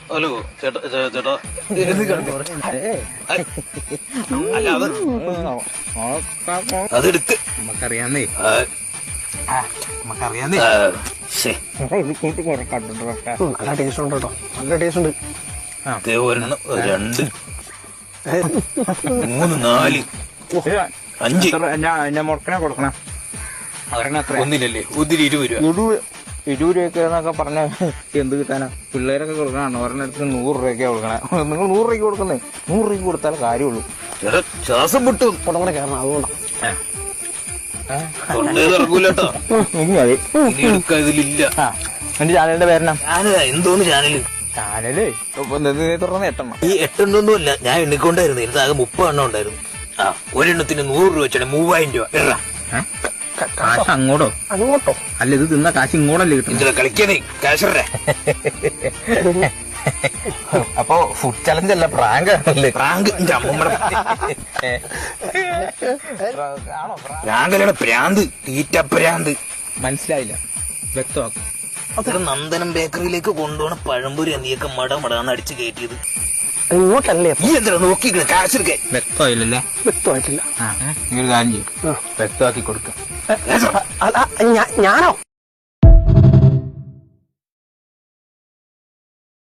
Hello ചേട്ടാ ചേട്ടാ അല്ല അതെടുക്ക് നമുക്കറിയാന്നേ നമുക്കറിയാന്നേ നല്ല ടേസ്റ്റ് ഉണ്ട് കേട്ടോ, നല്ല ടേസ്റ്റ് ഉണ്ട്. ഒരെണ്ണം 2 3 4 5 ഞാൻ മുടക്കനെ കൊടുക്കണം. ഒരെണ്ണം എത്ര? ഒന്നില്ലല്ലേ, ഒന്നിന് 20 രൂപ. 20 രൂപയ്ക്ക് എന്നൊക്കെ പറഞ്ഞ എന്ത് കിട്ടാനാ? പിള്ളേരൊക്കെ കൊടുക്കണം. ഒരെണ്ണത്തിന് 100 രൂപയ്ക്കാ കൊടുക്കണേ. നിങ്ങൾ 100 രൂപയ്ക്ക് കൊടുക്കുന്നേ. 100 രൂപയ്ക്ക് കൊടുത്താലേ കാര്യമുള്ളൂ. ചേട്ടാ ശ്വാസം പൊട്ടും, തുടങ്ങണ കയറണം, അതുകൊണ്ടാ. ഇറങ്ങൂലട്ടോ. ഇനി എടുക്കാൻ ഇതിലില്ല. എന്റെ ചാനലിന്റെ പേരെന്നാ? എന്തോന്ന് ചാനല്? ചാനല് തുറന്ന് 8 എണ്ണം. ഈ 8 എണ്ണൊന്നുമല്ല, ഞാൻ എണ്ണിക്കൊണ്ടായിരുന്നു. എനിക്ക് ആകെ 30 എണ്ണം ഉണ്ടായിരുന്നു. ഒരെണ്ണത്തിന് 100 രൂപ വെച്ചാൽ 3000 രൂപ. കാശ് അങ്ങോട്ടോ? അങ്ങോട്ടോ? അല്ല, ഇത് തിന്ന കാശ് ഇങ്ങോട്ടല്ലേ കിട്ടും. ഇതിലെ കളിക്കാനേ കാശറേ. അപ്പൊ ഫുഡ് ചലഞ്ച് അല്ല, പ്രാങ്ക് ആണല്ലേ? പ്രാങ്ക് പ്രാങ്കലാണ്. പ്രാന്ത്, തീറ്റ പ്രാന്ത്. മനസ്സിലായില്ല, വ്യക്തമാക്കും. അത്ര നന്ദനം ബേക്കറിയിലേക്ക് കൊണ്ടുപോണ പഴംപൊരി നീയൊക്കെ മടമടാന്ന് അടിച്ചു കയറ്റിയത്. ഇങ്ങോട്ടല്ലേ? ഈ എന്താ നോക്കി കാശെടുക്കാൻ? വ്യക്തമായില്ലല്ലേ? വ്യക്തമായിട്ടില്ല. നീ ഒരു കാര്യം ചെയ്യും, വ്യക്തമാക്കി കൊടുക്കാം. ഞാനോ?